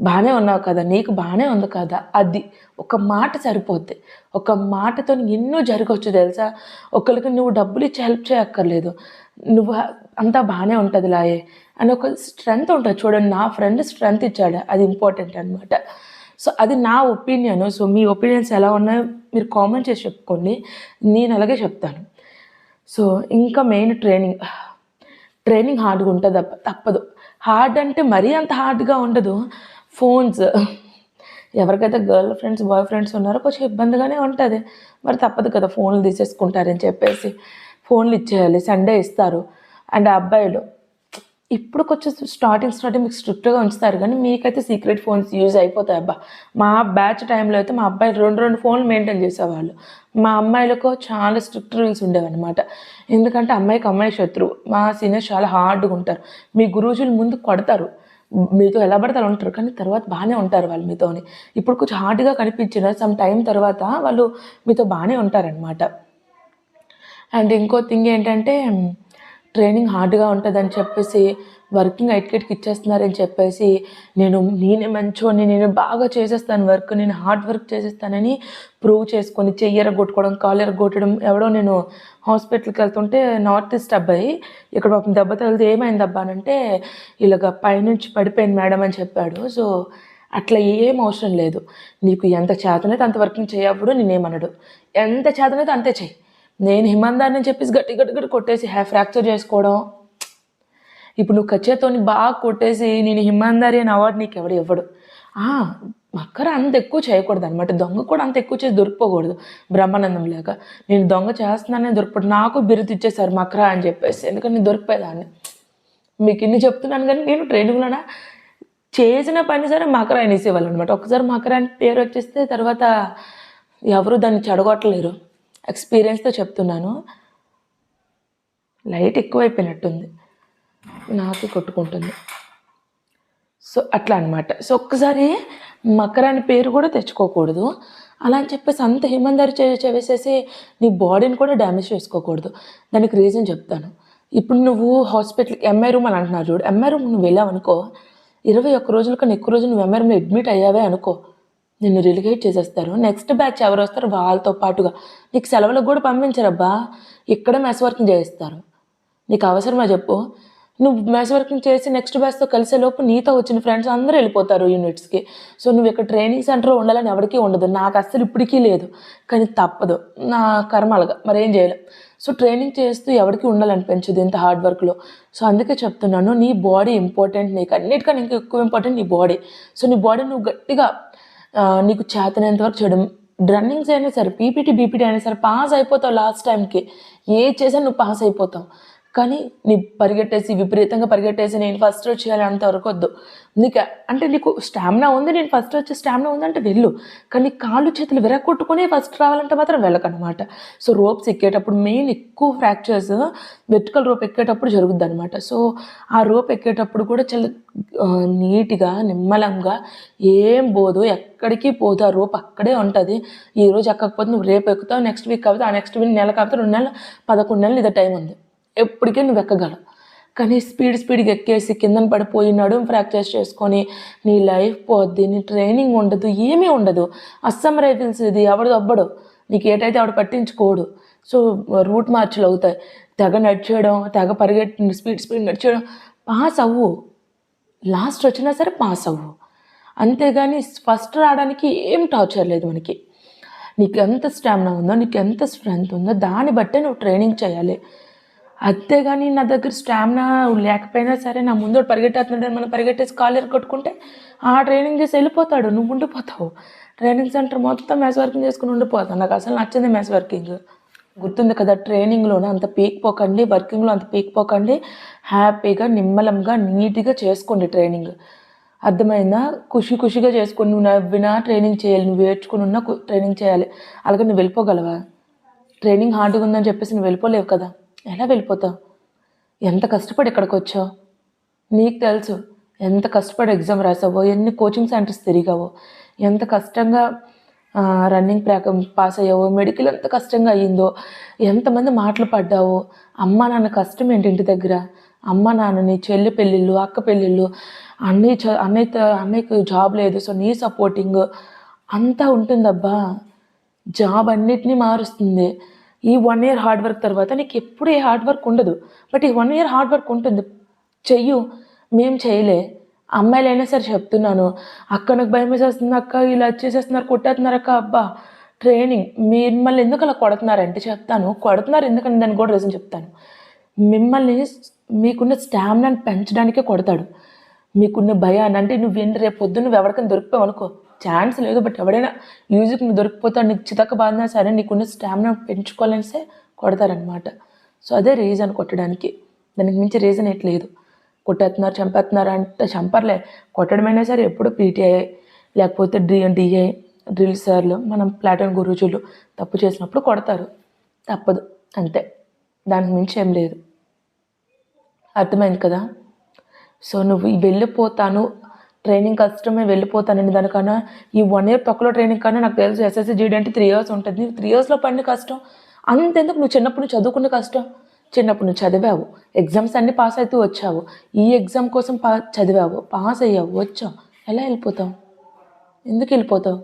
బాగానే ఉన్నావు కదా, నీకు బాగానే ఉంది కదా, అది ఒక మాట సరిపోద్ది. ఒక మాటతో ఎన్నో జరగవచ్చు తెలుసా. ఒకరికి నువ్వు డబ్బులు ఇచ్చి హెల్ప్ చేయక్కర్లేదు. నువ్వు అంతా బాగానే ఉంటుంది లాయే అని ఒక స్ట్రెంగ్త్ ఉంటుంది. చూడండి, నా ఫ్రెండ్ స్ట్రెంగ్త్ ఇచ్చాడు, అది ఇంపార్టెంట్ అనమాట. సో అది నా ఒపీనియన్. సో మీ ఒపీనియన్స్ ఎలా ఉన్నాయో మీరు కామెంట్ చేసి చెప్పుకోండి. నేను అలాగే చెప్తాను. సో ఇంకా మెయిన్ ట్రైనింగ్ హార్డ్గా ఉంటుంది, తప్పదు. హార్డ్ అంటే మరీ అంత హార్డ్గా ఉండదు. ఫోన్స్ ఎవరికైతే గర్ల్ ఫ్రెండ్స్ బాయ్ ఫ్రెండ్స్ ఉన్నారో కొంచెం ఇబ్బందిగానే ఉంటుంది. మరి తప్పదు కదా, ఫోన్లు తీసేసుకుంటారని చెప్పేసి ఫోన్లు ఇచ్చేయాలి. సండే ఇస్తారు. అండ్ అబ్బాయిలు ఇప్పుడు కొంచెం స్టార్టింగ్ మీకు స్ట్రిక్ట్గా ఉంచుతారు, కానీ మీకైతే సీక్రెట్ ఫోన్స్ యూజ్ అయిపోతాయి. అబ్బా, మా బ్యాచ్ టైంలో అయితే మా అబ్బాయిలు రెండు ఫోన్లు మెయింటైన్ చేసేవాళ్ళు. మా అమ్మాయిలకు చాలా స్ట్రిక్ట్ రూల్స్ ఉండేవన్నమాట. ఎందుకంటే అమ్మాయి శత్రువు. మా సీనియర్స్ చాలా హార్డ్గా ఉంటారు. మీ గురూజులు ముందు కొడతారు, మీతో ఎలా పడతారు ఉంటారు, కానీ తర్వాత బాగానే ఉంటారు వాళ్ళు మీతోని. ఇప్పుడు కొంచెం హార్డ్గా కనిపించిన సమ్ టైం తర్వాత వాళ్ళు మీతో బాగానే ఉంటారనమాట. అండ్ ఇంకో థింగ్ ఏంటంటే, ట్రైనింగ్ హార్డ్గా ఉంటుందని చెప్పేసి వర్కింగ్ ఎటికెట్కి ఇచ్చేస్తున్నారని చెప్పేసి నేనే మంచోని, నేను బాగా చేసేస్తాను వర్క్, నేను హార్డ్ వర్క్ చేసేస్తానని ప్రూవ్ చేసుకొని చెయ్యి ఎరగొట్టుకోవడం, కాలు ఎరగొట్టడం. ఎవడో నేను హాస్పిటల్కి వెళ్తుంటే నార్త్ ఈస్ట్ అబ్బాయి, ఇక్కడ పాపం దెబ్బ తగిలితే ఏమైంది అబ్బా అంటే, ఇలాగ పైనుంచి పడిపోయింది మేడం అని చెప్పాడు. సో అట్లా ఏం అవసరం లేదు. నీకు ఎంత చేతనైతే అంత వర్కింగ్ చేయప్పుడు నేనేమనడు. ఎంత చేతనైతే అంతే చెయ్యి. నేను హిమందాన్ని చెప్పేసి గట్టి కొట్టేసి ఫ్రాక్చర్ చేసుకోవడం. ఇప్పుడు నువ్వు కచ్చేతోని బాగా కొట్టేసి నేను హిమందారి అని అవార్డు నీకు ఎవడు ఇవ్వడు. మక్కర అంత ఎక్కువ చేయకూడదు అనమాట. దొంగ కూడా అంత ఎక్కువ చేసి దొరికిపోకూడదు. బ్రహ్మానందం లేక నేను దొంగ చేస్తున్నానే దొరికిపోడు. నాకు బిరుదు ఇచ్చేసారు మక్కర అని చెప్పేసి, ఎందుకంటే నేను దొరికిపోయేదాన్ని. మీకు ఇన్ని చెప్తున్నాను, కానీ నేను ట్రైనింగ్లోన చేసిన పని సరే మకర అనేసేవాళ్ళు అనమాట. ఒకసారి మకర అని పేరు వచ్చేస్తే తర్వాత ఎవరు దాన్ని చెడగొట్టలేరు. ఎక్స్పీరియన్స్తో చెప్తున్నాను. లైట్ ఎక్కువైపోయినట్టుంది, నాకు కొట్టుకుంటుంది. సో అట్లా అనమాట. సో ఒక్కసారి మకర అని పేరు కూడా తెచ్చుకోకూడదు. అలా అని చెప్పేసి అంత హిమందారి చేసేసి నీ బాడీని కూడా డ్యామేజ్ చేసుకోకూడదు. దానికి రీజన్ చెప్తాను. ఇప్పుడు నువ్వు హాస్పిటల్కి ఎంఐ రూమ్ అని అంటున్నారు చూడు, ఎంఐ రూమ్ నువ్వు వెళ్ళావు అనుకో, 21 రోజుల కన్నా ఎక్కువ రోజులు నువ్వు ఎంఐ రూమ్లో అడ్మిట్ అయ్యావే అనుకో, నిన్ను రిలిగేట్ చేసేస్తారు. నెక్స్ట్ బ్యాచ్ ఎవరు వస్తారు వాళ్ళతో పాటుగా నీకు సెలవులకు కూడా పంపించరబ్బా, ఇక్కడే మెస్ వర్కింగ్ చేయిస్తారు. నీకు అవసరమా చెప్పు? నువ్వు మెస్ వర్కింగ్ చేసి నెక్స్ట్ బ్యాచ్తో కలిసేలోపు నీతో వచ్చిన ఫ్రెండ్స్ అందరూ వెళ్ళిపోతారు యూనిట్స్కి. సో నువ్వు ఇక్కడ ట్రైనింగ్ సెంటర్లో ఉండాలని ఎవరికీ ఉండదు. నాకు అస్సలు ఇప్పటికీ లేదు, కానీ తప్పదు, నా కర్మాలుగా మరేం చేయలేం. సో ట్రైనింగ్ చేస్తూ ఎవరికి ఉండాలనిపించదు ఇంత హార్డ్ వర్క్లో. సో అందుకే చెప్తున్నాను, నీ బాడీ ఇంపార్టెంట్. నీకు అన్నిటికన్నా ఇంకా ఎక్కువ ఇంపార్టెంట్ నీ బాడీ. సో నీ బాడీ నువ్వు గట్టిగా నీకు చేతనంత వరకు చేయడం. రన్నింగ్స్ అయినా సరే, బీపీటీ అయినా సరే పాస్ అయిపోతావు లాస్ట్ టైంకి. ఏది చేసినా నువ్వు పాస్ అయిపోతావు. కానీ నీ విపరీతంగా పరిగెట్టేసి నేను ఫస్ట్ వచ్చేయాలి అంతవరకు వద్దు. నీకు స్టామినా ఉంది, నేను ఫస్ట్ వచ్చే స్టామినా ఉందంటే వెళ్ళు. కానీ కాళ్ళు చేతులు విరగొట్టుకుని ఫస్ట్ రావాలంటే మాత్రం వెళ్ళకనమాట. సో రోప్స్ ఎక్కేటప్పుడు మెయిన్ ఎక్కువ ఫ్రాక్చర్స్ వెర్టికల్ రోప్ ఎక్కేటప్పుడు జరుగుద్ది అనమాట. సో ఆ రోప్ ఎక్కేటప్పుడు కూడా చాలా నీట్గా నిమ్మలంగా, ఏం పోదు, ఎక్కడికి పోదు, ఆ రోప్ అక్కడే ఉంటుంది. ఈరోజు ఎక్కకపోతే నువ్వు రేపు ఎక్కుతావు, నెక్స్ట్ వీక్ కాకపోతే ఆ నెక్స్ట్ వీక్ నెల కాకపోతే 2 నెలలు 11 నెలలు ఇదే టైం ఉంది, ఎప్పటికీ నువ్వు ఎక్కగలవు. కానీ స్పీడ్గా ఎక్కేసి కిందన పడిపోయి నడుము ఫ్రాక్చర్స్ చేసుకొని నీ లైఫ్ పోద్ది, నీ ట్రైనింగ్ ఉండదు, ఏమీ ఉండదు. అస్సాం రైఫిల్స్ ఇది, ఎవడు అవ్వడు, నీకు ఏటైతే ఆవిడ పట్టించుకోడు. సో రూట్ మార్చులు అవుతాయి, తెగ నడిచేయడం, తెగ పరిగెట్టి స్పీడ్ నడిచేయడం. పాస్ అవ్వు, లాస్ట్ వచ్చినా సరే పాస్ అవ్వు. అంతేగాని ఫస్ట్ రావడానికి ఏం టార్చర్ లేదు మనకి. నీకు ఎంత స్టామినా ఉందో, నీకు ఎంత స్ట్రెంగ్త్ ఉందో దాన్ని బట్టే నువ్వు ట్రైనింగ్ చేయాలి. అంతేగాని నా దగ్గర స్టామినా లేకపోయినా సరే నా ముందు పరిగెట్టేస్తున్నాడు, మనం పరిగెట్టేసి కాలేరు కొట్టుకుంటే ఆ ట్రైనింగ్ చేసి వెళ్ళిపోతాడు, నువ్వు ఉండిపోతావు. ట్రైనింగ్ సెంటర్ మొత్తం మెస్ వర్కింగ్ చేసుకుని ఉండిపోతావు. నాకు అసలు నచ్చింది మెస్ వర్కింగ్. గుర్తుంది కదా, ట్రైనింగ్లోనే అంత పీక్ పోకండి, వర్కింగ్లో అంత పీక్ పోకండి. హ్యాపీగా నిమ్మలంగా నీట్గా చేసుకోండి ట్రైనింగ్. అర్థమైందా? ఖుషిగా చేసుకొని నువ్వు నవ్వినా ట్రైనింగ్ చేయాలి, నువ్వు ఏడ్చుకుని ఉన్నా ట్రైనింగ్ చేయాలి. అలాగే నువ్వు వెళ్ళిపోగలవా? ట్రైనింగ్ హార్డ్గా ఉందని చెప్పేసి నువ్వు వెళ్ళిపోలేవు కదా. ఎలా వెళ్ళిపోతావు? ఎంత కష్టపడి ఇక్కడికి వచ్చావు నీకు తెలుసు. ఎంత కష్టపడి ఎగ్జామ్ రాసావో, ఎన్ని కోచింగ్ సెంటర్స్ తిరిగావో, ఎంత కష్టంగా రన్నింగ్ పాస్ అయ్యావో, మెడికల్ ఎంత కష్టంగా అయ్యిందో, ఎంతమంది మాటలు పడ్డావో. అమ్మ నాన్న కష్టం ఏంటి ఇంటి దగ్గర? అమ్మ నాన్న, నీ చెల్లి పెళ్ళిళ్ళు, అక్క పెళ్ళిళ్ళు, అన్నయ్యకి జాబ్ లేదు, సో నీ సపోర్టింగ్ అంతా ఉంటుందబ్బా. జాబ్ అన్నిటినీ మారుస్తుంది. ఈ 1 year హార్డ్ వర్క్ తర్వాత నీకు ఎప్పుడు ఏ హార్డ్ వర్క్ ఉండదు, బట్ ఈ 1 year హార్డ్ వర్క్ ఉంటుంది. చెయ్యు. మేము చేయలే. అమ్మాయిలైనా సరే చెప్తున్నాను, అక్క నాకు భయం వేసేస్తుంది, అక్క ఇలా చేసేస్తున్నారు, కొట్టేస్తున్నారు అక్క. అబ్బా ట్రైనింగ్ మిమ్మల్ని ఎందుకు అలా కొడుతున్నారంటే చెప్తాను. కొడుతున్నారు ఎందుకని దాన్ని కూడా రీజన్ చెప్తాను. మిమ్మల్ని మీకున్న స్టామినాని పెంచడానికే కొడతాడు. మీకున్న భయాన్ని, అంటే రేపు పొద్దున్న నువ్వు ఎవరికైనా దొరికిపోయావు అనుకో, ఛాన్స్ లేదు, బట్ ఎవడైనా మ్యూజిక్ నువ్వు దొరికిపోతాడు, నీకు చితక బాధినా సరే నీకున్న స్టామినా పెంచుకోవాలనిసే కొడతారనమాట. సో అదే రీజన్ కొట్టడానికి, దానికి మించి రీజన్ లేదు. కొట్టేస్తున్నారు, చంపేస్తున్నారు అంటే చంపర్లే, కొట్టడమైనా సరే ఎప్పుడు పీటీఐ లేకపోతే డిఐ డ్రిల్ సార్లు, మనం ప్లాటూన్ గురూజులు తప్పు చేసినప్పుడు కొడతారు, తప్పదు అంతే, దానికి మించి ఏం లేదు. అర్థమైంది కదా. సో నువ్వు వెళ్ళిపోతాను, ట్రైనింగ్ కష్టమే, వెళ్ళిపోతానండి దానికన్నా ఈ 1 year తక్కువ ట్రైనింగ్ కన్నా నాకు తెలుసు ఎస్ఎస్సి జీడీ అంటే 3 years ఉంటుంది. 3 yearsలో పడిన కష్టం అంతెందుకు? నువ్వు చిన్నప్పుడు నువ్వు చదువుకున్న కష్టం, చిన్నప్పుడు నువ్వు చదివావు, ఎగ్జామ్స్ అన్నీ పాస్ అవుతూ వచ్చావు, ఈ ఎగ్జామ్ కోసం చదివావు, పాస్ అయ్యావు, వచ్చావు. ఎలా వెళ్ళిపోతావు? ఎందుకు వెళ్ళిపోతావు?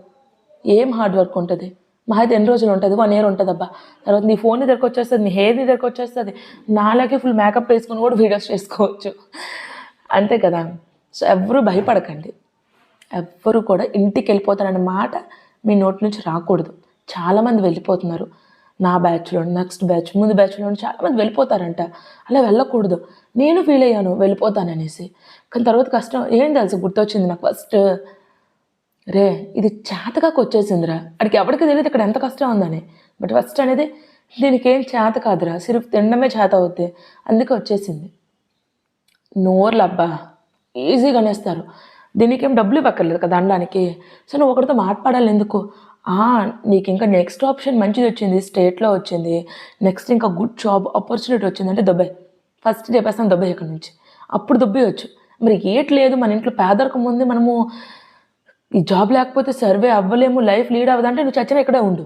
ఏం హార్డ్ వర్క్ ఉంటుంది? మా అయితే ఎన్ని రోజులు ఉంటుంది? 1 year ఉంటుంది అబ్బా. తర్వాత నీ ఫోన్ నీ దగ్గరకు వచ్చేస్తుంది, నీ హెయిర్ నీ దగ్గరకు వచ్చేస్తుంది, నాలాగే ఫుల్ మేకప్ వేసుకుని కూడా వీడియోస్ చేసుకోవచ్చు, అంతే కదా. సో ఎవ్వరూ భయపడకండి, ఎవ్వరూ కూడా ఇంటికి వెళ్ళిపోతానన్న మాట మీ నోటి నుంచి రాకూడదు. చాలామంది వెళ్ళిపోతున్నారు, నా బ్యాచ్లో, నెక్స్ట్ బ్యాచ్, ముందు బ్యాచ్లో చాలామంది వెళ్ళిపోతారంట. అలా వెళ్ళకూడదు. నేను ఫీల్ అయ్యాను వెళ్ళిపోతాననేసి, కానీ తర్వాత కష్టం ఏం తెలుసు గుర్తొచ్చింది నాకు ఫస్ట్, రే ఇది చేతకాక వచ్చేసిందిరా, అడికి ఎవరికి తెలియదు ఇక్కడ ఎంత కష్టం ఉందని. బట్ ఫస్ట్ అనేది దీనికి ఏం చేత కాదురా, సిర్ఫ్ తినడమే చేత అవుద్ది, అందుకే వచ్చేసింది. నోర్లు అబ్బా ఈజీగా అనేస్తారు, దీనికి ఏం డబ్బులు ఇవ్వక్కర్లేదు కదా అనడానికి. సో నువ్వు ఒకరితో మాట్లాడాలి ఎందుకు? నీకు ఇంకా నెక్స్ట్ ఆప్షన్ మంచిది వచ్చింది, స్టేట్లో వచ్చింది, నెక్స్ట్ ఇంకా గుడ్ జాబ్ ఆపర్చునిటీ వచ్చింది అంటే దుబాయ్, ఫస్ట్ చెప్పేస్తాను దుబాయ్ ఇక్కడ నుంచి, అప్పుడు దుబ్బేయచ్చు. మరి లేదు, మన ఇంట్లో పేదరికం ఉంది, మనము ఈ జాబ్ లేకపోతే సర్వే అవ్వలేము, లైఫ్ లీడ్ అవ్వదంటే నువ్వు చచ్చినా ఇక్కడే ఉండు.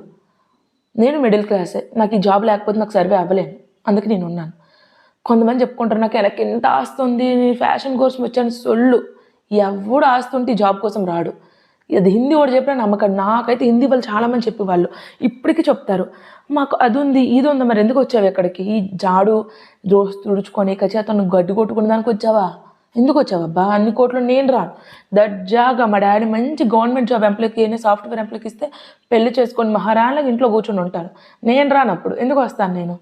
నేను మిడిల్ క్లాసే, నాకు ఈ జాబ్ లేకపోతే నాకు సర్వే అవ్వలేను, అందుకే నేను ఉన్నాను. కొంతమంది చెప్పుకుంటారు నాకు వెనక్కి ఎంత ఆస్తుంది, నేను ఫ్యాషన్ కోసం వచ్చాను, సొల్లు. ఎవడు ఆస్తుంటే జాబ్ కోసం రాడు. అది హిందీ కూడా చెప్పినా నమ్మకం. నాకైతే హిందీ వాళ్ళు చాలామంది చెప్పేవాళ్ళు, ఇప్పటికీ చెప్తారు, మాకు అది ఉంది ఇది ఉంది, మరి ఎందుకు వచ్చావు ఎక్కడికి? ఈ జాడు రోజు తుడుచుకొని కచేతను గడ్డి కొట్టుకునే దానికి వచ్చావా? ఎందుకు వచ్చావబ్బా? అన్ని కోట్లు నేను రాను. దర్జాగా మా డాడీ మంచి గవర్నమెంట్ జాబ్ ఎంప్లాయ్కి, సాఫ్ట్వేర్ ఎంప్లాయ్కి ఇస్తే పెళ్లి చేసుకొని మహారాణిలాగా ఇంట్లో కూర్చొని ఉంటాను. నేను రానప్పుడు ఎందుకు వస్తాను నేను?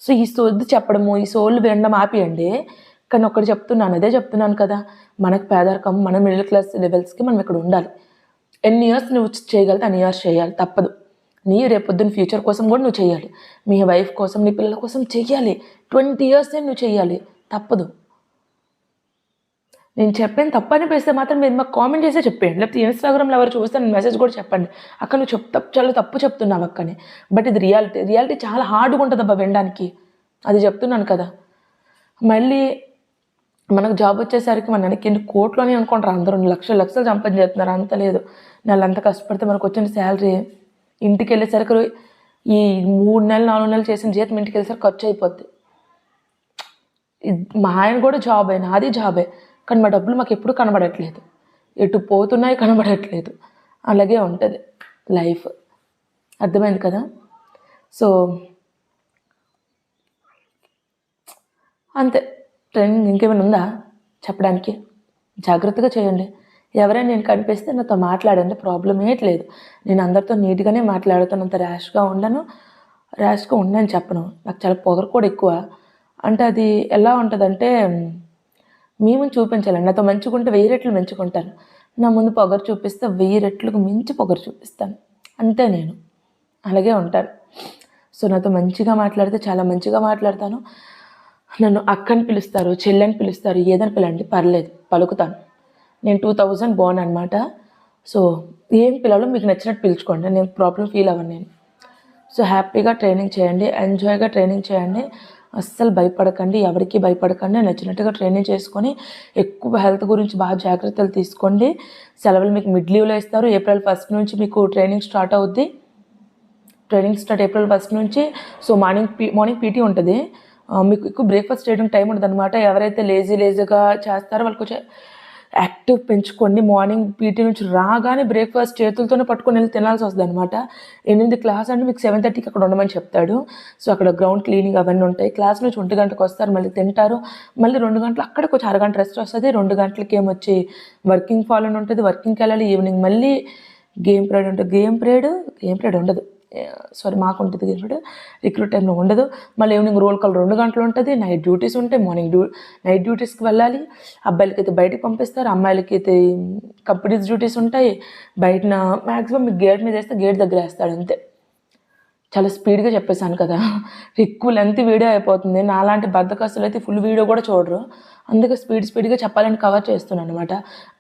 సో ఈ సోది చెప్పడము, ఈ సోళ్ళు వినడం ఆపియండి. కానీ ఒక్కటి చెప్తున్నాను, అదే చెప్తున్నాను కదా, మనకు పేదరికం, మన మిడిల్ క్లాస్ లెవెల్స్కి మనం ఇక్కడ ఉండాలి. ఎన్ని ఇయర్స్ నువ్వు చేయగలిగితే అన్ని ఇయర్స్ చేయాలి, తప్పదు. నీ రేపొద్దున ఫ్యూచర్ కోసం కూడా నువ్వు చేయాలి, మీ వైఫ్ కోసం, నీ పిల్లల కోసం చెయ్యాలి. 20 years నువ్వు చేయాలి, తప్పదు. నేను చెప్పాను తప్పు అనిపిస్తే మాత్రం మీరు మాకు కామెంట్ చేసే చెప్పండి, లేకపోతే ఇన్స్టాగ్రామ్లో ఎవరు చూస్తే నేను మెసేజ్ కూడా చెప్పండి, అక్క నువ్వు చాలా తప్పు చెప్తున్నావు అక్కని. బట్ ఇది రియాలిటీ చాలా హార్డ్గా ఉంటుంది అబ్బా వినడానికి, అది చెప్తున్నాను కదా. మళ్ళీ మనకు జాబ్ వచ్చేసరికి మన వెనక్కి ఎన్ని కోట్లు అని అనుకుంటారు అందరూ, లక్షలు సంపాదించేస్తున్నారు, అంత లేదు. నెలంతా కష్టపడితే మనకు వచ్చిన శాలరీ ఇంటికి వెళ్ళేసరికి ఈ 3 నెలలు 4 నెలలు చేసిన జీతం ఇంటికి వెళ్ళేసరికి ఖర్చు అయిపోద్ది. మా ఆయన కూడా జాబే, నాది జాబే, కానీ మా డబ్బులు మాకు ఎప్పుడు కనబడట్లేదు, ఎటు పోతున్నాయి కనబడట్లేదు, అలాగే ఉంటుంది లైఫ్. అర్థమైంది కదా. సో అంతే. ట్రైనింగ్ ఇంకేమైనా ఉందా చెప్పడానికి? జాగ్రత్తగా చేయండి. ఎవరైనా నేను కనిపిస్తే నాతో మాట్లాడండి, ప్రాబ్లం లేదు. నేను అందరితో నీట్గానే మాట్లాడుతాను, అంత ర్యాష్గా ఉండని చెప్పను. నాకు చాలా పొగరు కూడా ఎక్కువ. అంటే అది ఎలా ఉంటుందంటే, మేము చూపించాలండి. నాతో మంచుకుంటే 1000 రెట్లు మెచ్చుకుంటాను, నా ముందు పొగరు చూపిస్తే 1000 రెట్లకు మించి పొగరు చూపిస్తాను, అంతే. నేను అలాగే ఉంటాను. సో నాతో మంచిగా మాట్లాడితే చాలా మంచిగా మాట్లాడతాను. నన్ను అక్కని పిలుస్తారు, చెల్లెని పిలుస్తారు, ఏదని పిలండి పర్లేదు, పలుకుతాను. నేను 2000 బోర్న్ అనమాట. సో ఏం పిల్లలు మీకు నచ్చినట్టు పిలుచుకోండి, నేను ప్రాబ్లం ఫీల్ అవ్వను నేను. సో హ్యాపీగా ట్రైనింగ్ చేయండి, ఎంజాయ్గా ట్రైనింగ్ చేయండి, అస్సలు భయపడకండి, ఎవరికి భయపడకండి. నచ్చినట్టుగా ట్రైనింగ్ చేసుకొని ఎక్కువ హెల్త్ గురించి బాగా జాగ్రత్తలు తీసుకోండి. సెలవులు మీకు మిడ్ లీవ్లో ఇస్తారు. ఏప్రిల్ 1 నుంచి మీకు ట్రైనింగ్ స్టార్ట్ అవుద్ది. ఏప్రిల్ 1 నుంచి. సో మార్నింగ్ పీటీ ఉంటుంది. మీకు ఎక్కువ బ్రేక్ఫాస్ట్ చేయడం టైం ఉండదు అనమాట. ఎవరైతే లేజీగా చేస్తారో వాళ్ళకి కొంచెం యాక్టివ్ పెంచుకోండి. మార్నింగ్ పీటీ నుంచి రాగానే బ్రేక్ఫాస్ట్ చేతులతోనే పట్టుకొని వెళ్ళి తినాల్సి వస్తుంది అనమాట. 8 క్లాస్ అంటే మీకు 7:30కి అక్కడ ఉండమని చెప్తాడు. సో అక్కడ గ్రౌండ్ క్లీనింగ్ అవన్నీ ఉంటాయి. క్లాస్ నుంచి 1 గంటకు వస్తారు, మళ్ళీ తింటారు, మళ్ళీ 2 గంటలు అక్కడ కొంచెం అరగంట రెస్ట్ వస్తుంది. 2 గంటలకి ఏమొచ్చి వర్కింగ్ ఫాల్ అని ఉంటుంది, వర్కింగ్కి వెళ్ళాలి. ఈవినింగ్ మళ్ళీ గేమ్ పీరియడ్ ఉంటుంది. గేమ్ పీరియడ్ ఉండదు, సారీ మాకు ఉంటుంది గేమ్ పీరియడ్, రిక్రూట్ టైంలో ఉండదు. మళ్ళీ ఈవినింగ్ రోల్ కాల్ 2 గంటలు ఉంటుంది. నైట్ డ్యూటీస్ ఉంటాయి. నైట్ డ్యూటీస్కి వెళ్ళాలి. అబ్బాయిలకి అయితే బయటకు పంపిస్తారు, అమ్మాయిలకి అయితే కంపెనీస్ డ్యూటీస్ ఉంటాయి. బయట మ్యాక్సిమం మీకు గేట్ మీద వేస్తే గేట్ దగ్గర వేస్తాడు అంతే. చాలా స్పీడ్గా చెప్పేశాను కదా, ఎక్కువ లెంత్ వీడియో అయిపోతుంది. నాలాంటి బద్దకస్తులు అయితే ఫుల్ వీడియో కూడా చూడరు, అందుకే స్పీడ్గా చెప్పాలని కవర్ చేస్తున్నాను అనమాట.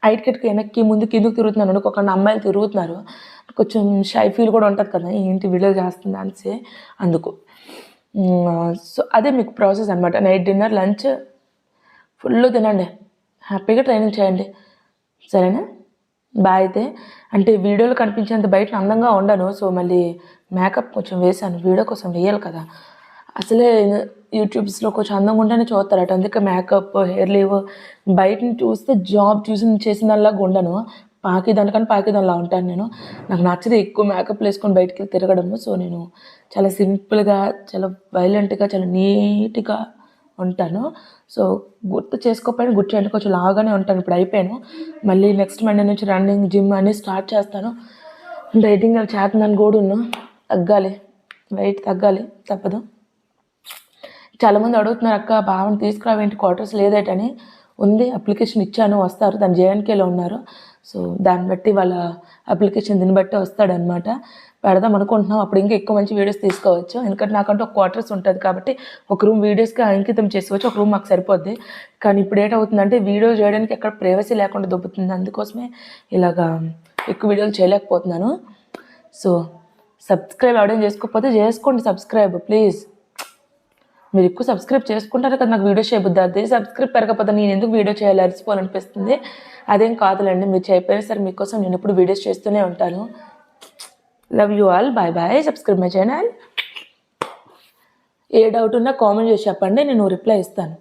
టికెట్కి వెనక్కి ముందుకు ఎందుకు తిరుగుతున్నాను అనుకోకుండా, అమ్మాయిలు తిరుగుతున్నారు, కొంచెం షై ఫీల్ కూడా ఉంటుంది కదా, ఏంటి వీడియో చేస్తుంది అనేసి, అందుకు. సో అదే మీకు ప్రాసెస్ అనమాట. నైట్ డిన్నర్, లంచ్ ఫుల్ తినండి, హ్యాపీగా ట్రైనింగ్ చేయండి, సరేనా? బాయ్. అయితే అంటే వీడియోలో కనిపించేంత బయట అందంగా ఉండను. సో మళ్ళీ మేకప్ కొంచెం వేశాను, వీడియో కోసం వేయాలి కదా. అసలే యూట్యూబ్స్లో కొంచెం అందంగా ఉంటేనే చూస్తారట, అందుకే మేకప్, హెయిర్ లీవ్. బయటని చూస్తే జాబ్ చేసినలాగా ఉండను, పాకిదానిలా ఉంటాను నేను. నాకు నచ్చదు ఎక్కువ మేకప్ వేసుకొని బయటికి తిరగడము. సో నేను చాలా సింపుల్గా, చాలా వైలెంట్గా, చాలా నీట్గా ఉంటాను. సో గుర్తు చేసుకోకపోయినా గుర్తు చేయండి, కొంచెం లాగానే ఉంటాను. ఇప్పుడు అయిపోయాను, మళ్ళీ నెక్స్ట్ మండే నుంచి రన్నింగ్, జిమ్ అన్నీ స్టార్ట్ చేస్తాను. డైటింగ్ అవి చేస్తున్నాను కూడా, వెయిట్ తగ్గాలి, తప్పదు. చాలామంది అడుగుతున్నారు, అక్క బావని తీసుకురావేంటి, క్వార్టర్స్ లేదేటని. ఉంది, అప్లికేషన్ ఇచ్చాను, వస్తారు. తను JNKలో ఉన్నారు. సో దాన్ని బట్టి వాళ్ళ అప్లికేషన్ దీన్ని బట్టి వస్తాడనమాట. పెడదాం అనుకుంటున్నాం, అప్పుడు ఇంకా ఎక్కువ మంచి వీడియోస్ తీసుకోవచ్చు. ఎందుకంటే నాకంటే ఒక క్వార్టర్స్ ఉంటుంది కాబట్టి ఒక రూమ్ వీడియోస్కి అంకితం చేసుకోవచ్చు, ఒక రూమ్ మాకు సరిపోద్ది. కానీ ఇప్పుడు ఏంటవుతుందంటే వీడియో చేయడానికి ఎక్కడ ప్రైవసీ లేకుండా దొబ్బుతుంది, అందుకోసమే ఇలాగా ఎక్కువ వీడియోలు చేయలేకపోతున్నాను. సో సబ్స్క్రైబ్ ఎవరైనా చేసుకోకపోతే చేసుకోండి, సబ్స్క్రైబ్ ప్లీజ్. మీరు ఎక్కువ సబ్స్క్రైబ్ చేసుకుంటారు కదా, నాకు వీడియో చేయబుద్ది. అదే సబ్స్క్రైబ్ పెరగకపోతే నేను ఎందుకు వీడియో చేయాలి, అలసిపోవాలనిపిస్తుంది. అదేం కాదులేండి, మీరు చేయకపోయినా సరే మీకోసం నేను ఎప్పుడు వీడియోస్ చేస్తూనే ఉంటాను. Love you all, bye. Subscribe my channel. ఏ డౌట్ ఉన్నా కామెంట్ చేసి చెప్పండి, నేను రిప్లై ఇస్తాను.